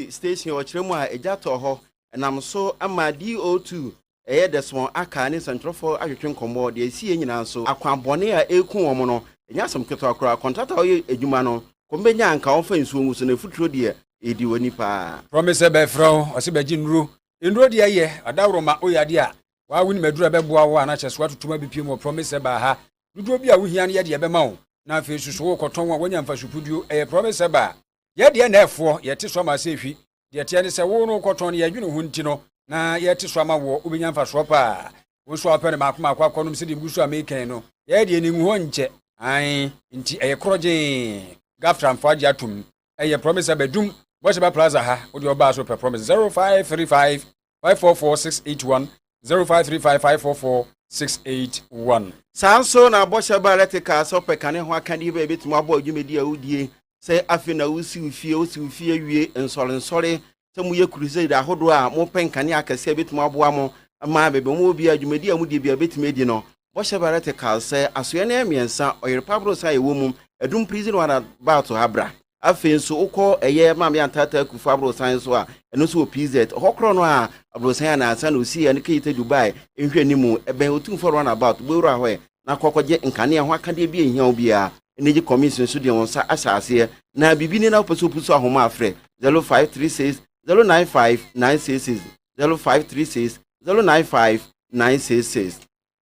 police station or Chirema, a jato, and I'm so ama DO2. The small Akani Central for African Combo, the CN so Aquambonea Eku Omono, and Yasam Ketokra, contract a Jumano, Combenia and Conference rooms in a foot dear, Ediwanipa. Promise a befro, or Sibajin Ru, in Rodia, a Daroma Oyadia. Why wouldn't Medra Beboa and I just want to maybe Pimo promise about her? You do be a Wihan Yadia Bemau. Now, if you should walk or Tonga when you put you a promise about. Yet, the therefore, yet is from my safety. The Tianis a wono cotonia, you know, Huntino. Na yeti swama wo ubinyamfa swopa wo swopa ne makoma kwa konum se de busu ameken no ye de ni hu nche ai nti eye kroje gaftra mfaje atum eye promise abedum bosheba plaza ha wo de oba so per promise 0535 544681 0535 544681 Sanso na bosheba electrical so pe kane ho akade be betumo abo adwumedi awudie se afi na wusi ufie wie nsore Some ye crusade a hodwa mo penkane akase betumo aboa mo ama bebe mo bi adwumedi amudi bia betumedi no bosheba electrical se asoye na emiensa oyere pabro sa ye womum edum prison wana about habra afi nso ukọ eye mama antata kufu abro san so a eno so PZ hokro no a abro san na asa no si ane kete Dubai enhwanimu ebe otum for run about gbewura ho na kokoje nkane ho akade bi ehia obi a energy commission so de wonsa asase na bibini na oposo ahoma afre 0536 095966 0536 095966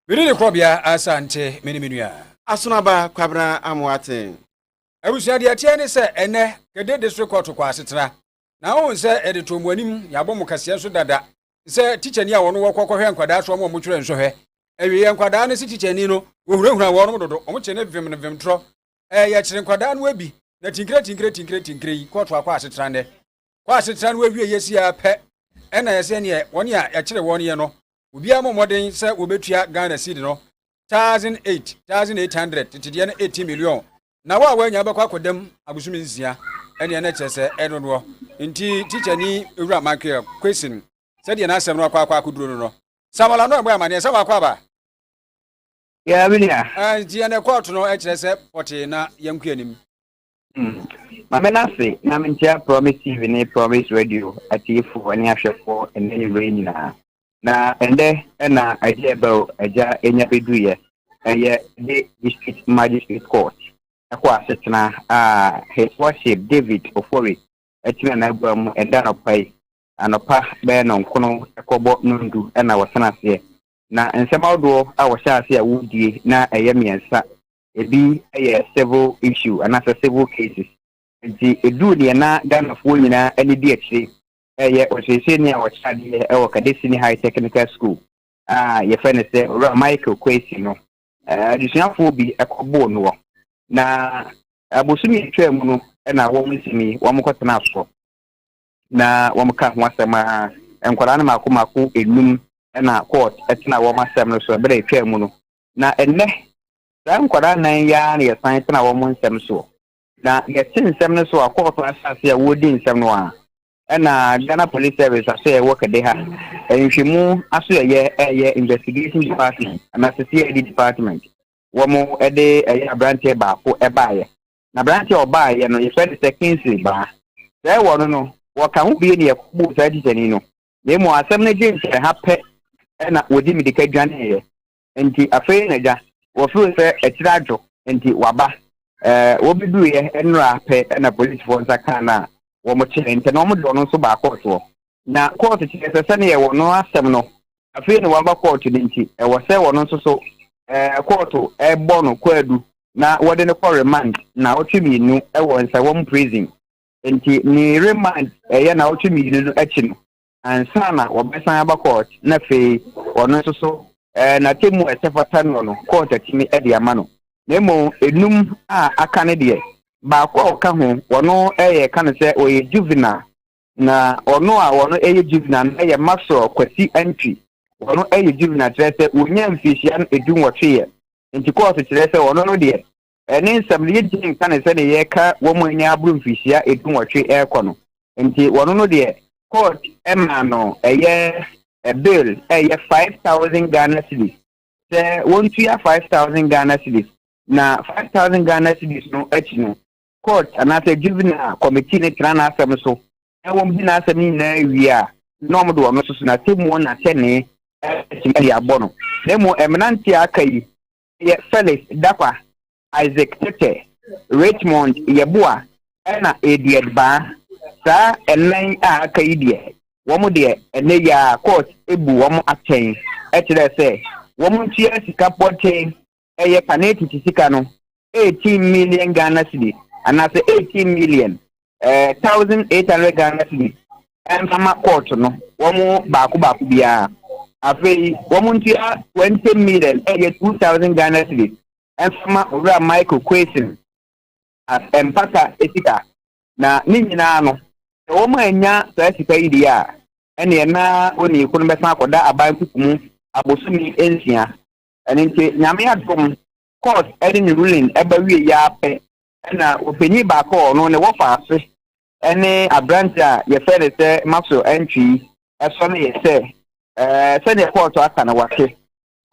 Biri ne krobia asante menimenu asonaba kwabra amwaten Abusia de atie ne se ene kede district court kwa asetena na won se edito muanim yabo mukase so dada se teacher ni a wono wokọhwe nkwada so mo mutwere nsohwe ewie nkwada ne se teacher ni no wohurahura wono dodo omo chene vim tro ya kire nkwada no abi na tinkre court kwa asetena ne kwa asetena no awie yesi a pe ena yese ne woni a ya kire woni ye no obi amomoden se obetua Ghana seed no 1800 titide ne 80 million na wa wanya bakwa kodem agusumi nsia ene na chese eno no nti teacher ni ewura market question said na asem no akwa akuduro no samala no agba amane sama akwa ba ya binia ji ene court no e chese poti na yanku anim mamenase na mentia promise TV ni promise radio atifu ani ahwefo ene rain na ende na idea about aja enya beduye eye the district magistrate court akwa setna his worship David Ofori etina na agwam enda no pai anopa be no nkono ekobo nundu na wasana se na nsemawodo a wahya a wudie na eye miensa ebi eye civil issue and civil cases nti edu ne na Ghana fo nyina ani di akire eye osese ne a wahya de e wakadesi ni high technical school ye fene se Michael Kwesi no adisuafo bi ekobo no na abosumi twam no na wo musimi wo mkotena so na wo mka ho asema enkwara na makomako enum na court etena wo masem no so bere twam no na enne sa enkwara nan ya na yesan etena wo nsem so na yetin nsem no so a court asase a wodi nsem no a na Ghana Police Service ase wo kede ha enhwemu aso ye investigation department and CID department womo ede abrantie baako ebaye na brantie obaye no yefe de Kingsley ba say wono no wo ka hu bie ne yakubu sa ditani no nemo asem na James ha pe na wodi medika dwane ye enti afei na ja wo feel say etirajo enti waba wo bidu ye enra pe na police force aka na wo mo chere enti no mo do no so baako to na court ti se ne ye wono asem no afei na waba court enti e wo say wono so court bono kwadu na wode ne remand na otwemi nu wo nsa wo prison enti ni remand ye na otwemi nu achi no ansa na wo besan aba court na fe wono so na temu esefata no court atimi e de ama no nemo enum a aka ne de ba kwa ka ho wono kan se oye juvenile na ono a wono juvenile na ye maso kwasi entry wono juvenile trese wonya mfishia edun wotwe nti court trese wono no de ene nsam le yigin kan se de ye ka wo mo nya abru mfishia edun wotwe ekono nti wono no de court ema no bill 5000 Ghana cedis se wontu ya 5000 Ghana cedis na 5000 Ghana cedis no achi no court anase juvenile committee ne trana asem so won bi na asem ni na wi a no mo do no so na temu na tene simali abono nemo eminanti akai ye Felix Dakwa Isaac Tete Richmond Yeboa na Edied Ba sa enen akai die womo de ene ya court ebu womo aten kire se womo tia sika poten eye paneti sika no 18 million Ghana cedi anase 18 million 1800 Ghana cedi Mama court no womo baako bia afei womo ntia 20 million 2000 Ghana cedis Mama ora Michael Question at empata etika na ni nyina no womo anya sa sika yi a ene na oni ko no besa akoda aban kukumu abosumi ensia ene nti nyame adom court ene ruling eba wie ya pe na openyi baako no ne wo fa ase ene abranta ye fere se maso entry eso ne ye se se ne court aka na wake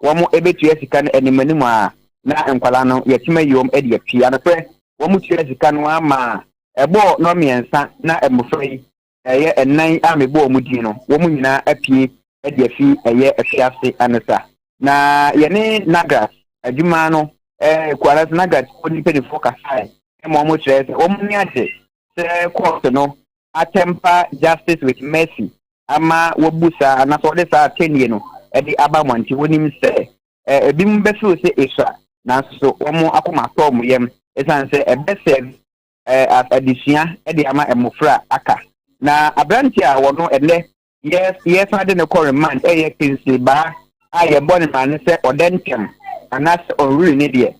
womo ebetu sika ne animanimu a na enkwala no yetima yom e de pia na pe womo tu sika no ama ebo no miensa na emofrei eye enan amebo omudi no womo nyina apie e de fi eye afiase anasa na ye ne nagas adwuma no kwala nagas oni pe de focus ai mo mo chere womo ni ade court no atemper justice with mercy ama wobusa na so de sa tenye no e di abamonti wonim se ebi mbeso se esha na so omo akoma tom yem esan se ebese adisia e di ama emofra aka na abranti a wono ene yes ade ne kore man ye pinsi ba aye boni man se odentem anas onri ne de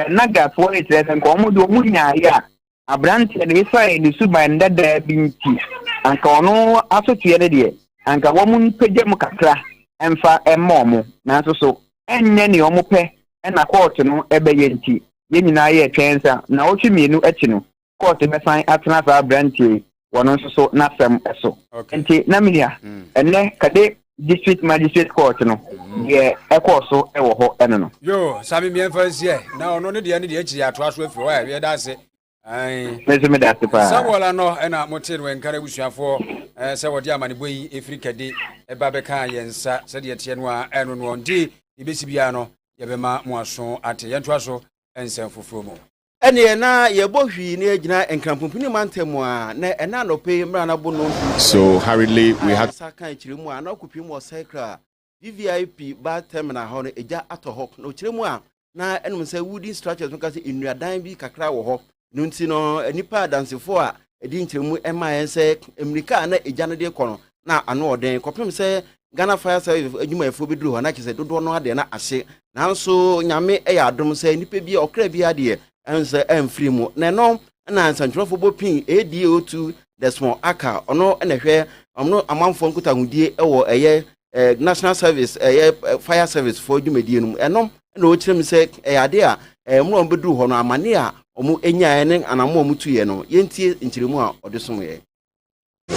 naga for it resen ko omo do munya ya abranti de isa e su ba ndada binti anka ono asotue ne de anka wo mun pege mu kakra emfa emmo na so enye ne omo pe na court no ebeye nti ye nyina ye twensa na otwemienu achi no court be san atena sa abranti wono so na sem eso nti na minia enne kade district magistrate court no ye ekoso ewo ho eno no yo sami mi enfansie na ono ne de akiri ato aso afiri wa ye da se ai me da se pa sabola no ena motir we nkare busuafo se wodi amanebo yi Afrika de eba be kan yensa se de tie no a eno no ndi ibesi bia no ye be ma mo aso ate ye nto aso ensem foforo mo ene na ye bohwi ne agina enkrampopini mantemu a na ena no pe mra na bo no so hurriedly we had sakan chiremu a na okupim wo cycle VVIP ba terminal ho no eja atoho no chiremu a na enum se wooden structures nka se enuadan bi kakra wo ho no nti no nipa dansefo a edi nchiremu ema yense emrika na eja no de kono na ano oden kopem se Ghana Fire Service adwuma efo beduru ho na kise dodo no ade na ahye nanso nyame eya adom se nipa bi okra bi ade ense emfiri mu na no na nsantwofo bopin ADO2 the small aka ono na hwe omno amanfo nkuta hudie ewo eye National Service eye Fire Service for adwumadie no enom na o kirem se eyade a mro beduru ho no amane a omo enyae ne anamo omutuye no yentie nkiremu a odesom ye.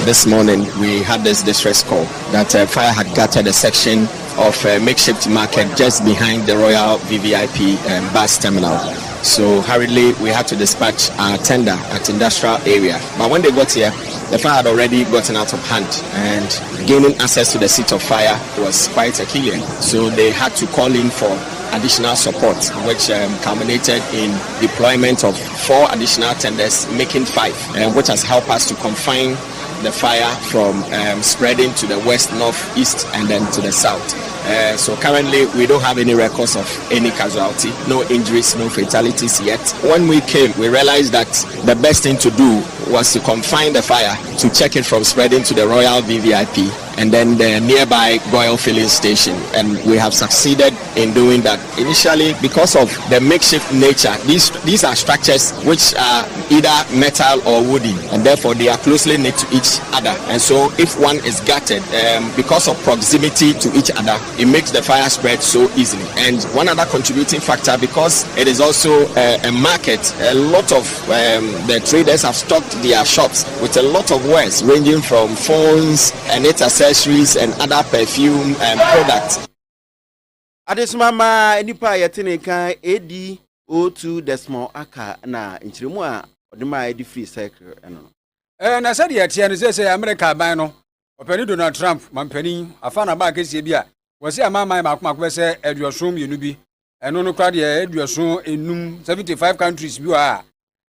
This morning we had this distress call that fire had gutted a section of makeshift market just behind the Royal VVIP bus terminal. So hurriedly we had to dispatch our tender at industrial area. But when they got here, the fire had already gotten out of hand and gaining access to the seat of fire was quite a killer. So they had to call in for additional support, which culminated in deployment of 4 additional tenders, making 5, which has helped us to confine the fire from spreading to the west, north, east, and then to the south. So currently we don't have any records of any casualty, no injuries, no fatalities yet. When we came, we realized that the best thing to do was to confine the fire, to check it from spreading to the Royal VVIP and then the nearby Goyle filling station, and we have succeeded in doing that. Initially, because of the makeshift nature, these are structures which are either metal or wooden, and therefore they are closely knit to each other, and so if one is gutted, because of proximity to each other, it makes the fire spread so easily. And one other contributing factor, because it is also a market, a lot of the traders have stocked their shops with a lot of wares ranging from phones and its accessories and other perfume and products. Adesmama enipa yetene kan ADO2 the small aka na nchiremu a odema edi free cycle eno. na said yet and says America bino openi Donald Trump mampeni afana ba kesi bia was say mama makwa say eduosom yenubi eno no crowd ye eduosom enum 75 countries bi a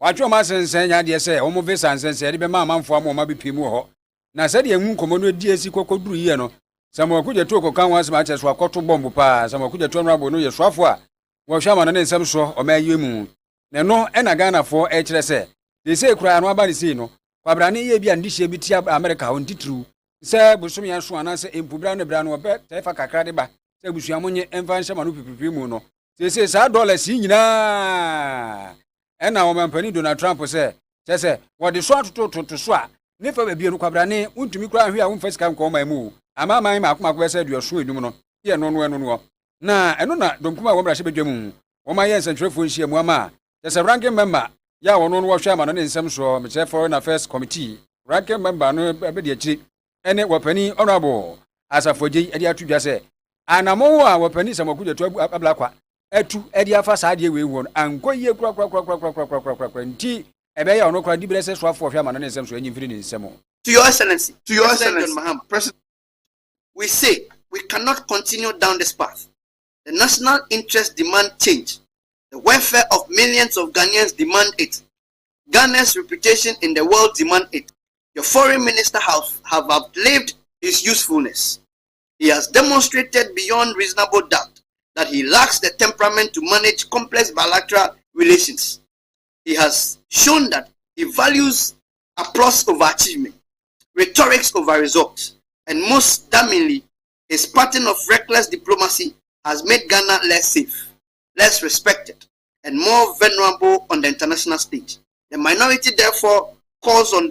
watcho ma sensen nya de say omo visa sensen de be ma manfo am ma bepimu ho na said ye hu komo no di esi kokoduru ye no samo kuje to kokan wan sama cheso akoto bomb pa samo kuje to nrabo no ye soafo a wo hwa ma no nsem so o ma yemu ne no e na Ghana fo e kire se de se kura no aba ni si no kwabrane ye bia ndihye bi ti America ho ntitru se busum ya so ana se empubra no bra no obe tefa kakra de ba se busua monye emfa nhye ma no pipipi mu no se sa dollars nyina e na o mampani Donald Trump se wo de so atoto so a ne fa ba bi no kwabrane untumi kura hwe a wo mfa sika nko ma mu ama man ma akoma kwese aduoso enum no ye no na eno na donkuma wo mrahye bedwam wo ma ye nsentwerefo nhia mu ama se ranking member ya wo no wo hwe ama no ne nsem so me foreign affairs committee ranking member no be de akiri ene wapani honorable asafoji e de atudwa se anamo a wapani samakudwa to ablakwa atu e de afa sa de we wo ankoye kura nti ebe ya ono kura dibere se so afo hwe ama no ne nsem so enyi mfiri ne nsem. To your excellency Muhammad President, we say we cannot continue down this path. The national interests demand change. The welfare of millions of Ghanaians demand it. Ghana's reputation in the world demand it. Your foreign minister have outlived his usefulness. He has demonstrated beyond reasonable doubt that he lacks the temperament to manage complex bilateral relations. He has shown that he values applause over achievement, rhetorics over results, and most damningly, his pattern of reckless diplomacy has made Ghana less safe, less respected, and more vulnerable on the international stage. The minority therefore calls on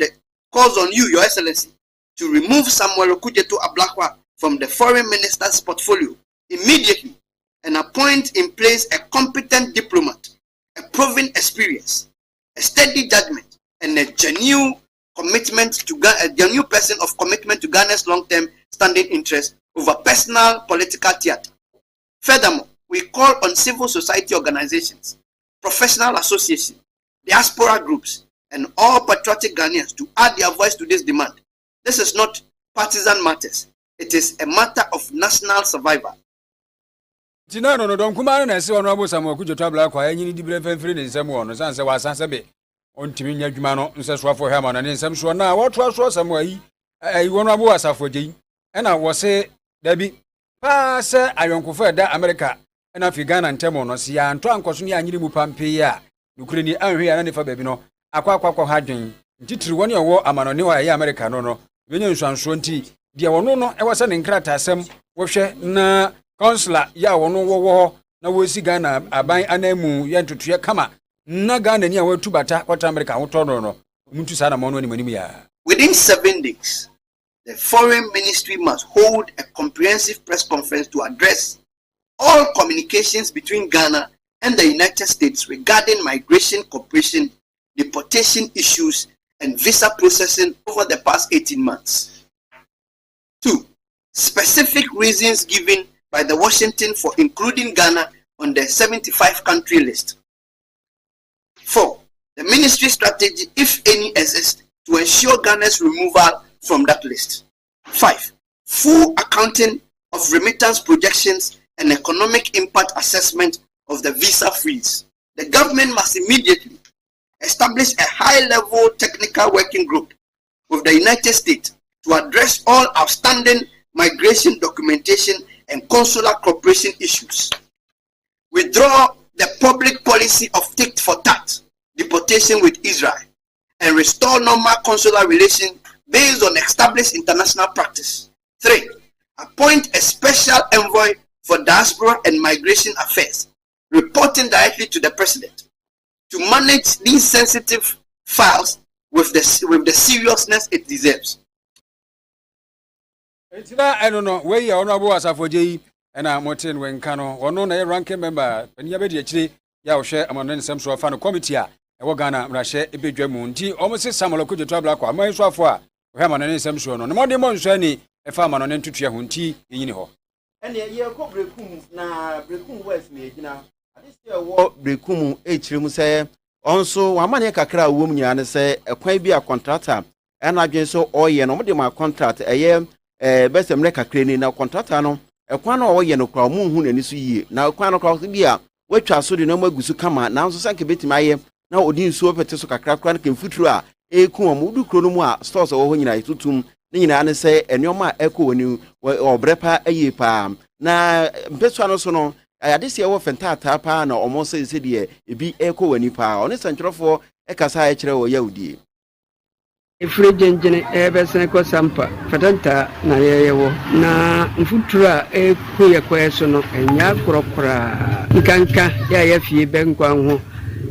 you, Your Excellency, to remove Samuel Okujeto Ablakwa from the foreign minister's portfolio immediately and appoint in place a competent diplomat, a proven experience, a steady judgment, and a genuine person of commitment to Ghana's long-term standing interest over personal political theater. Furthermore, we call on civil society organizations, professional associations, diaspora groups, and all patriotic Ghanaians to add their voice to this demand. This is not partisan matters. It is a matter of national survival. Tinano no don kuma na se wono abosa mo kujo tabla kwa enyi di bre fanfiri ne nsem wono sanse wasanse be ontimi nya dwuma no nse so afo hwa ma na ne nsem so na woto so asam ayi wono abo asafo gei na wo se dabi pa se ayonkofo da America na fi Ghana ntemo no se ya nto ankoso ne anyiri mu pampe ya nukure ni anhwe ya na ne fa babi no akwa hadwen ntitiri woni owo amanone wa ya America no benye nsuanso nti dia wono no e wasa ne nkrata asem wo hwe na Councilor ya wono wo na wosi Ghana aban anamu ya ntutuye kama na Ghana ni a watu bata kwata America hoto no muntu sana mo no ni manim ya. Within 7 days, the foreign ministry must hold a comprehensive press conference to address all communications between Ghana and the United States regarding migration cooperation, deportation issues, and visa processing over the past 18 months. 2. Specific reasons given by the Washington for including Ghana on the 75-country list. 4. The ministry strategy, if any, exists to ensure Ghana's removal from that list. 5. Full accounting of remittance projections and economic impact assessment of the visa freeze. The government must immediately establish a high-level technical working group with the United States to address all outstanding migration documentation and consular cooperation issues. Withdraw the public policy of tit for tat deportation with Israel and restore normal consular relations based on established international practice. 3. Appoint a special envoy for diaspora and migration affairs, reporting directly to the president, to manage these sensitive files with the seriousness it deserves. I don't know where you are honorable asafoji and I'm motin when kano or no ranking member when you be actually ya share among some sort of committee a Ghana mrashe ebedwam nti almost Samuel Okujeto Ablakwa man so afo a we ma no nsem so no mo de mo nso ani e fa ma no ntutua ho nti enyini ho ene ye ko brekum na brekum west me gina adise wo brekum e chirem se onso wa mane kakra wo mu nya ne se ekwan bi a contractor ɛna adwen so ɔyɛ no mo de ma contract ɛyɛ bɛsɛm ne kakra ni na contractor no ɛkwan na ɔyɛ no kra mo hu n'ani so yie na ɛkwan no kra so bi a watwa so de na mo agusu kama na nso sanke betimi ayɛ na odi nsuo pete so kakra kra na kemfuturo a eku mo du kro no mu a stores wɔ hɔ nyina itutum ne nyina ne sɛ enoma ɛkɔ woni ɔbrepa ayi pa na mpesua no so no ayade se ɛwɔ fentata pa na ɔmo sɛ de ebi ɛkɔ wani pa ɔne sɛntwerɛfo ɛkasa ɛkyerɛ wɔ Yahudi efure genjene ebesene ko sampa fatanta na yeyewo na mfuturo a eku yekɔ so no enya korokora nkanka ya fie benkwa ho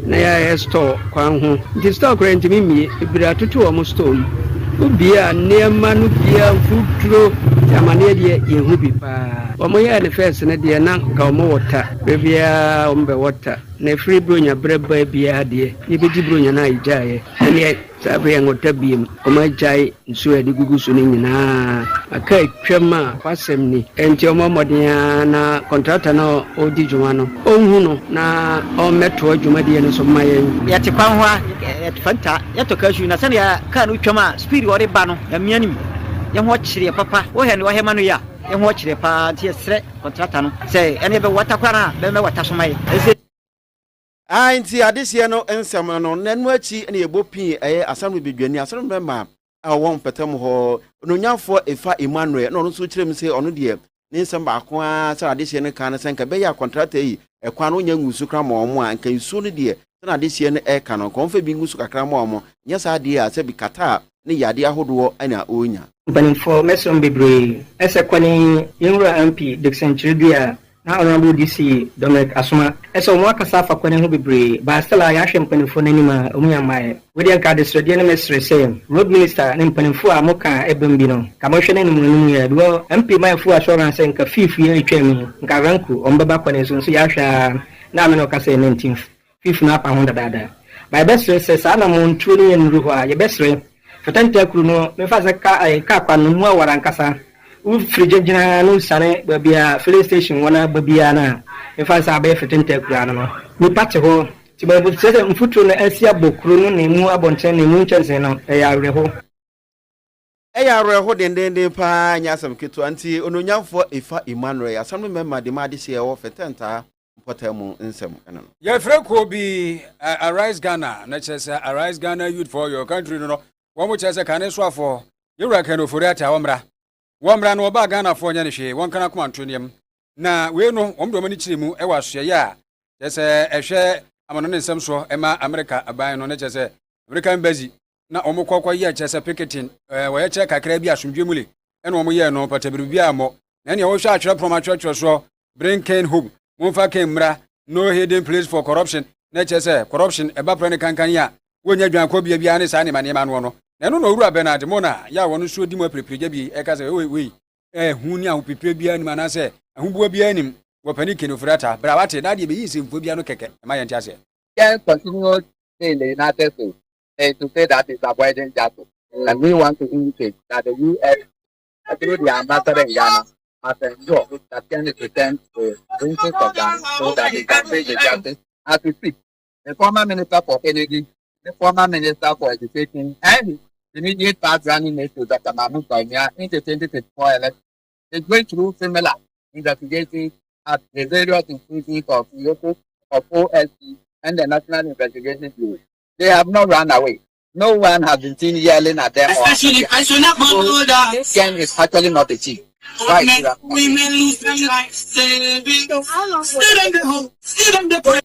na ya store kwan ho nti store kora ntimi mie ebira tutu o mo store ubia neema no bia mfuturo amane de yehu bi pa o mo ya ne first ne de na ka o mo wota bebia o mbe wota na free bronya breba bia de ye bedi bronya na ijaye ne sabe ngota biem o ma jai nso edi gugu so ne nyina aka twema kwasem ni enti o mo modea na contractor na o di dwuma no onhu no na o meto dwuma de ne so mayen ya te kwan ho ya te fanta ya to kashu na sane ya ka no twema speed wo de ba no ya mianim ya ho kyire papa wo he ne wo he ma no ya ya ho kyire pa tie sre contractor no say ene be wata kwana be me wata so mayen nti adesie no ensem no nanu achi na yebo pin asanu bedwani asanu mema a won petem ho ononyafo efa Emmanuel na ono so kirem se ono de ne nsem ba ko a sa adesie no kan senka be ya contract yi ekwa no nya ngusu kra ma omo a nka nsu no de na adesie no eka no konfa bi ngusu kakra ma omo nya sa de a se bi kata ne yade ahodo ana onya banifo mesom bebre ese kwani yenra MP Dixon Chiribia na honorable DC Dominic Asuma eso mo akasa fa kwani ho bebre ba stella ya hwe mpanifo nanima omuya mae wedi anka de srede ne mesre say road minister ne mpanifo a moka ebem bi no ka mo hwe ne mu ya do MP mai fu assurance nka fifu ye twemi nka ranku ombaba kwani so ya hwe na me no ka say 19th fifu na pa honda dada ba besre say sa na mo ntuo ne nru ho a ye besre fatanta kru no me fa ka kwanu mu awara nkasa ufrijejina no sane babia filling station wana babia na mefa sa ba fetente kura no ni pate ho ti ba bu se mfutu na asia bokru no ne mu abonten ne mu nkyɛnse no ya awerɛho dendende pa nya asam ketu anti ononyamfo efa Emmanuel asam memma de ma de se ɛwɔ fetenta potamu nsɛm ɛno ya freko bi Arise Ghana na kyerɛ Arise Ghana Youth for Your Country no wɔn mo kyerɛ sɛ kane so afɔ yewura kan ofori ata wɔmra wɔmra no ba Ghana fo nya ne hwe wɔn kana koma ntonem na we no wɔn do mani kyerɛ mu ɛwɔ asoɛ ya kyerɛ ɛhwɛ amano ne nsɛm so ɛma America aban no ne kyerɛ American embassy na wɔn kɔkɔ yɛ kyerɛ picketing wɔyɛ kyerɛ kakra bi asomdwe mule ɛna wɔn yɛ no patabiri bi amɔ na ne wɔhwɛ atwerɛ promotion so bring Ken home monfa Ken mra no hidden place for corruption na kyerɛ corruption ɛba pra ne kankan ya wonya dwankɔ bia ne saa ne manema no na no owura Bernard Mona ya wono so di mo prepreja bi e ka se we hu ni ahu pepre bia ni manase ahubua bia nim wo pani kenofrata bra wate na de be yi semfo bia no keke ma yenti ase can continue in the United States to say that it's avoiding justice. And we want to indicate that the U.S. through the ambassador in Ghana must ensure that Ghana returns to the principles of Ghana so that they can face the justice. As we speak, the former Minister for Energy, the former Minister for Education, and the immediate past running mate to Dr. Mahmoud Bawumia in the 2024 election is going through similar investigations at the various institutions of Yoko, of OSC, and the National Investigation Bureau. They have not run away. No one has been seen yelling at them. Especially, I should not know that this game is actually not a cheat. Right? Women lose their lives. Still in the home. Still in the place.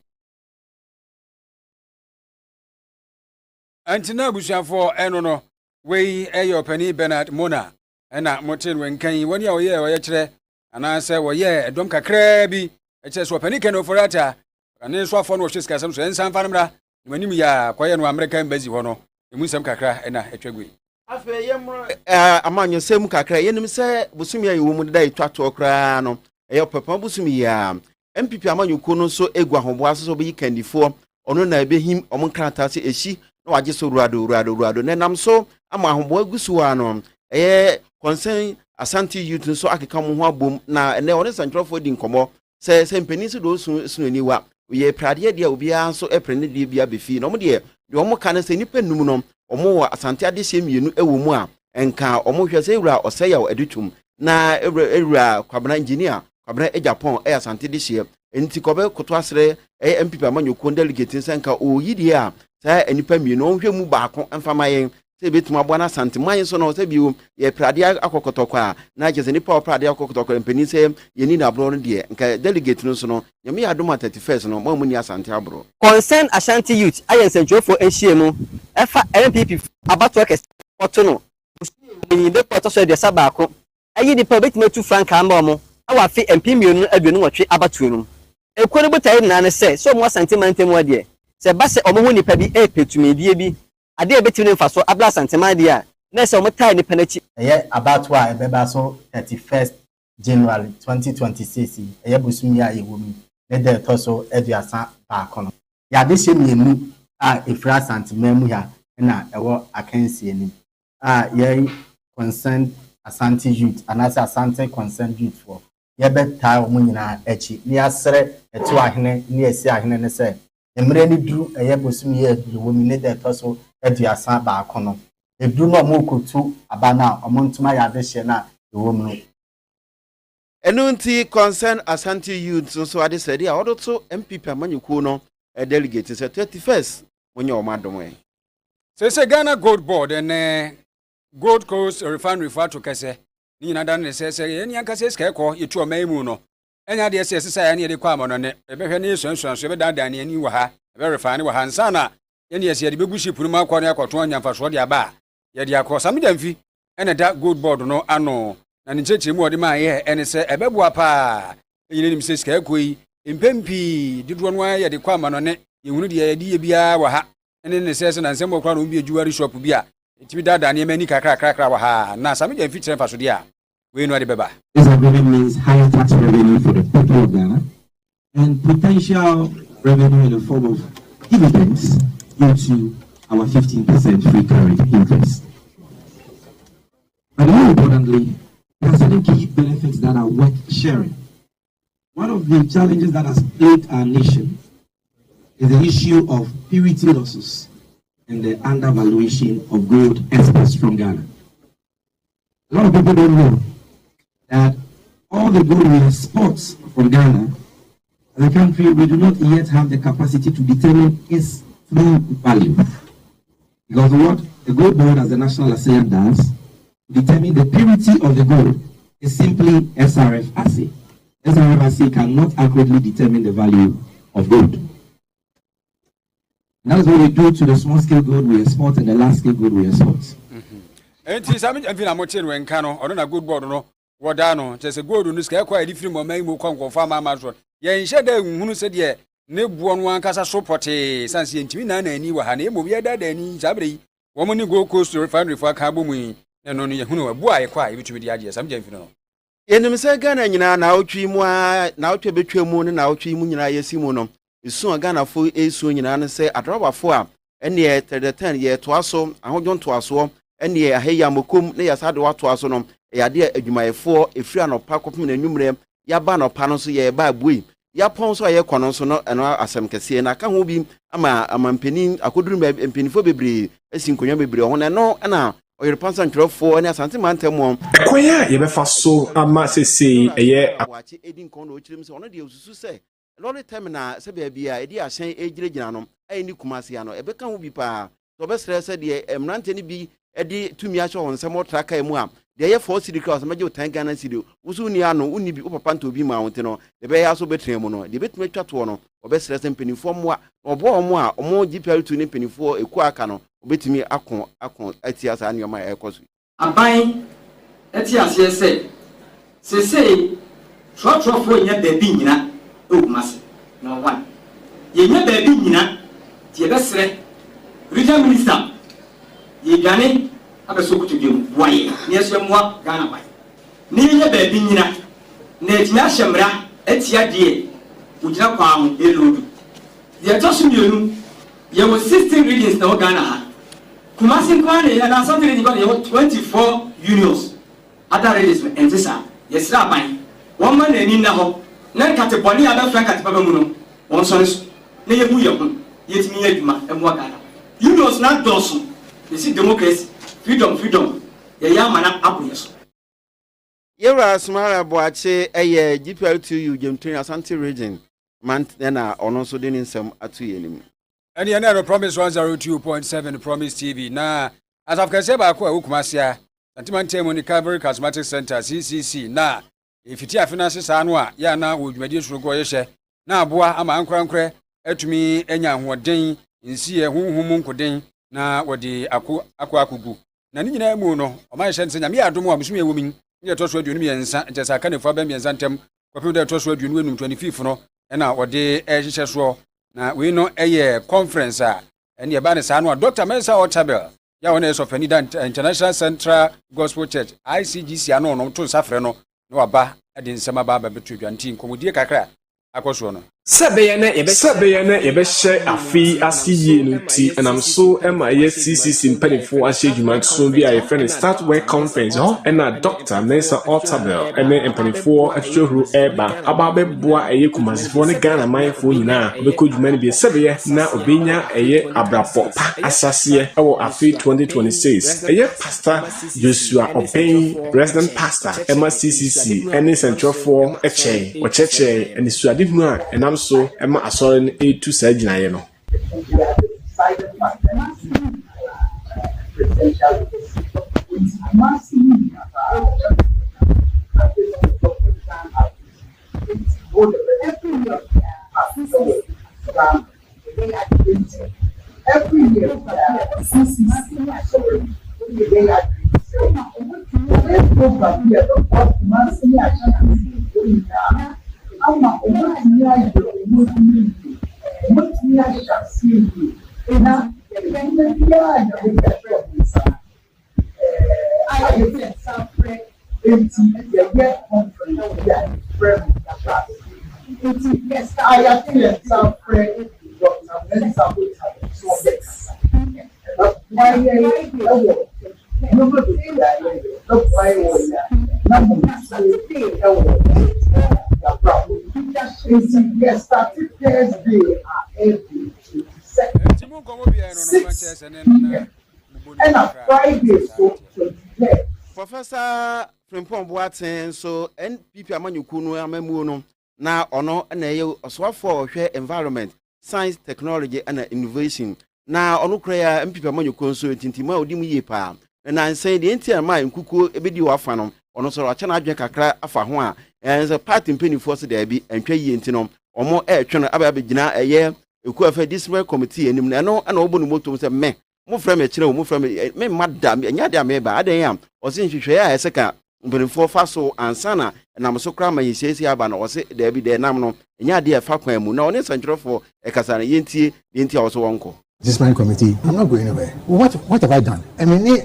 Antina Bushanfo Enono, we your penny Bernard Mona, and not Motin when can when you are or yetre, and I say, well, yeah, don't crabby. It says, what penny can offer, and then swap on was some and some family. When you are quiet no American busy one, you must some kakra and a tragedy. Among your same kakra, you say, Busumia, you would die to a crown, a papa Busumia, MPP among you couldn't so egua home was so be candy for, or no, be him among Kratasi, a she, no, I just so rado, and I'm so, I'm a homeboy Gusuano, a concern Asante youth, so I can come one boom now, and there was a central for Dinkomo, says, and Peninsula soon anywhere. ye pradeɛ deɛ obia nso epre ne deɛ bia befi no mo deɛ omo ka ne sɛ nipa num no omo wɔ asante ade hye mienu ɛwɔ mu a enka omo hwɛ sɛ ewura ɔsɛyɛ wɔ adutum na ewura kwabena engineer kwabena Japan asante de hye enti kobe koto asre MPP amanyoko delegate nsanka o yidi a sa enipa mienu onhwɛ mu baako mfama yen se betum aboa na asante man so no se biu ye prade akokotokwa a na je se nipa prade akokotokwa mpani se yeni na abro no de nka delegate no so no nyame ya doma 31st no mo ni asante abro concern Ashanti youth ayense jofo ehyiemu efa MPP abato kese oto no ni be poto so de sabako ayi nipa betum atu frank amba mo awa fi MP mienu aduonu wotwe abato no ekwo ne botai na ne se so mo asante mantem wade se ba se omo ho nipa bi epetumedie bi ade ebetim ne mfaso abla santema dia na se omo tai nipa nachi eye about wa ebeba so 31st January 2026 eye busumi a yewomi ne de to so eduasa ba kono ya de hye mienu a efra santema mu ya na ewo akansi ani ye concerned Asante youth anasa Asante concerned youth for ye beta omo nyina echi ni asere eto ahene ni esi ahene ne se emre ni duru eye busumi ye yewomi ne de to so eduasa ba kono edu no mo kotu abana omontuma ya de hye na yewomi no enunti concern Asante youth so ade said ya odoto MPP amanyuko no delegate say 31st monye o madom se Ghana Gold Board and Gold Coast Refinery for to kase ni nyina dan ne se eni anka se ska ekọ yetu o maimu no enya de se sesa ya ne de kwa mo no ne ebehwe ne sunsun so be dan dan ne ani wa ha be refine wa hansa na eni ese de begushi puru ma kwa ne akoto anyamfa so de aba ye de akọ samdamfi ene da Gold Board no ano na ne cheche mu ode ma ye ene se ebebua pa eyine nim se ska ekọ yi empempi dido no ye de kwa ma no ne yehunu de ye de bia wa ha ene ne se na nsem okra no bi ajuwari shop bia tibi dada ne mani kakra wa ha na samdamfi tren fa so de a we no ade beba. This agreement means higher tax revenue for the people of Ghana and potential revenue in the form of dividends due to our 15% free carried interest. But more importantly, there are certain key benefits that are worth sharing. One of the challenges that has plagued our nation is the issue of purity losses and the undervaluation of gold exports from Ghana. A lot of people don't know that all the gold we export from Ghana, as a country, we do not yet have the capacity to determine its true value. Because what the Gold Board as the National Assembly does, to determine the purity of the gold, is simply SRF assay. SRF assay cannot accurately determine the value of gold. And that is what we do to the small-scale gold we export and the large-scale gold we export. Gold Board no Wadano, just a good news, quite different from my conquer farm Amazon. Yen shed who said, ye, ne one casa sopote, Sansi and Tina, and you were honey, movie that any Zabri, woman you go coast to refinery for Kabumi, and only who know a boy quiet, which with the idea, some gentleman. Yen Miss Ghana, now Chimwa, now to betray moon and now Chimunia Simono. Is soon a Ghana full a soon and say a drop of 4, and yet the 10 year to us so, I hold on to us so, and ye a hey yamukum, they has had what to us on. Ya de adwumayefo efri anopa kopim na nwumrem ya ba no pa no so ye ba bui ya pon so ye kono so no eno asem kese na ka ho bi ama amampanin akoduru mpanifo bebre asinkonwa bebre ho na no na oyerpansa ntwerofo ne asante mantemo kwaya ye befa so ama sese eye awache edin kon no ochirim se ono de osusu se lori terminal se ba bia edi ahyen egiregyina no ayi ni kumase ya no ebeka ho bi pa so be stress de emrante ni bi edi tumi acho ho nsemo traka emu a de ye for city class maje 10 Ghana city usu ni ano uni bi papa nto bi ma wonte no de be ya so betrem no de betuma twato no obestress mpenifo mo a obo mo a omo GPR2 ni mpenifo eku aka no obetumi akon atiasa anyoma ekoso aban atiasa se trotro nya baby nyina ogumase no one ye nya baby nyina tie besre regional minister ye gane abesokutu dwem waye ne asomwa Ghana bai ne nya baby nyina na etia hyemra atia die ugina kwa ho elodu ye tosu mienu ye wo 16 regions na Ghana ha Kumasi kwani ya na something ni kwani 24 unions other regions entisa yes la ban one man eni na ho na kateboni ada frank katebaba mu no on so na ye mu ye ho yetimi adwuma emwa Ghana unions na doso this democracy freedom ye ya mana aboye so Yera Smara Boache eye GPL2U Jemtrin Asante region man na ono so de nsem atu yenim. Any another Promise 102.7 Promise TV na as of kase ba ko akumasia Santiman Money Calvary Charismatic Center CCC na ifiti afinance sa no a ya na wodwumadi surugo yehye na aboa ama ankrankre atumi enya hoden nsi ye hunhum nkoden na wodi akugu na ni nyina mu no o ma hye nsenya me adom a musumi ewomin ye to so aduonu yensa ntesa ka ne fa ba miensa ntem kwapi de to so aduonu enum 25 no na wodi ehye so na we no eye conference a ene e ba ne sa no Dr. Mensa Otabel ya wona so Fanida International Central Gospel Church ICGC ano no to safre no no aba de nsema ba betu dwanti nkomodie kakra akoso no Sabeye na yebehye afi asiye no ti enam so ema ye CCC mpanifo ahye dwuma so bi a friend start work conference ho na Dr. Mensa Otabel ene mpanifo atwohuru eba ababe boa eye kumasifo ne Ghana manfo nyina obeko dwuma ne bi sabeye na obenya eye abrapo asase ewo afi 2026 eye pastor Joshua Obey resident pastor ema CCC ene central for eche wacheche ene suadihunu a enam so ema asore ne etu sa ginaye no Professor Frimpong Boateng so NPP amanyuku no amamu no na ono na ye oswafo hwe environment science technology and innovation na ono kra NPP amanyuku so tintima odimu ye pa na nsan de entia ma nkuku ebedi wafa no ono so acha na adwen kakra afa ho a enze party mpenifo so da bi antwa yi ntino omo etwe no abegina eye eku afa discipline committee enim na no na obo no moto se me mo fra me kire mo fra me madam nya de ameba aden am o se nhwehwe ya eseka mpenifo fa so ansana na mso kra ma yesiesi aba na o se da bi de nam no nya de fa kwan mu na one santrofo ekasa na yentie a so wonko discipline committee. I'm not going anywhere. What have I done? I mean,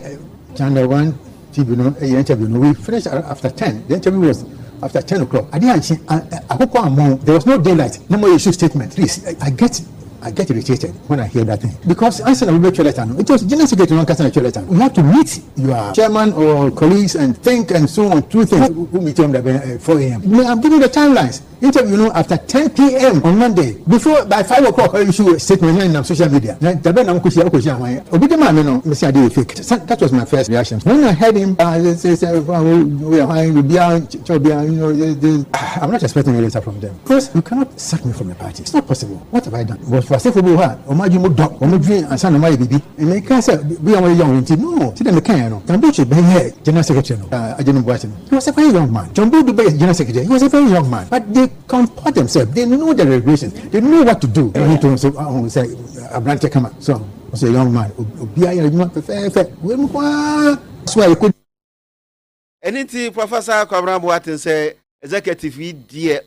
Channel 1 TV, interview. We finished after 10. The interview was after 10 o'clock. There was no daylight. No more issue statement. Please, I get irritated when I hear that thing. Because it was general secretary on Kasana letter. We have to meet your chairman or colleagues and think and so on. Two things. We meet them at 4 a.m. I'm giving the timelines. Interview after 10 p.m. on Monday. Before by 5 o'clock, I issue a statement on social media. That was my first reaction. When I heard him, I'm not expecting a letter from them. Because you cannot sack me from the party. It's not possible. What have I done? Was for Sefubuha, or my dog, or my dream, and son of my baby. And they can't say, we are young. No, see them, can be general secretary. I didn't watch him. He was a very young man. John Boo, the general secretary, he was a very young man. But they comport themselves. They know the regulations. They know what to do. They need to say, a branch come out. So, was a young man. So I could. Anything Professor Kwabena Boateng say, executive dear,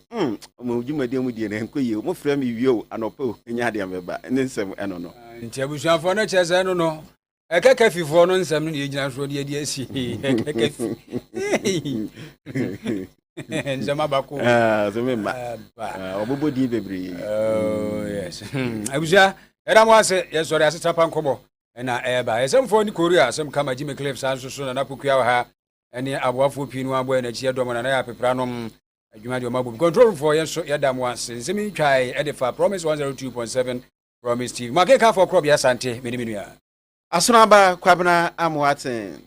Mujumadium dear, and Kuyu, mo frame you, and Opo, and Yadiameba, and then some, I don't know. In Chabusha for Natures, I don't know. A cafe for non some agents for the DSC. And Zamabaco, the member, Obo Dibri. Oh, yes. I was there, and I was, yes, or as a tap and combo, and I by some for the Korea, some come at Jimmy Cliff's answer soon and Apukia, and the Awafu Pinu and Chia Doman and Pepranum, adwuma de omabu control for yenso yadam once nsemi twai edifa promise 102.7 promise TV makeka for crop ya sante meniminu ya asona ba kwabena amwaten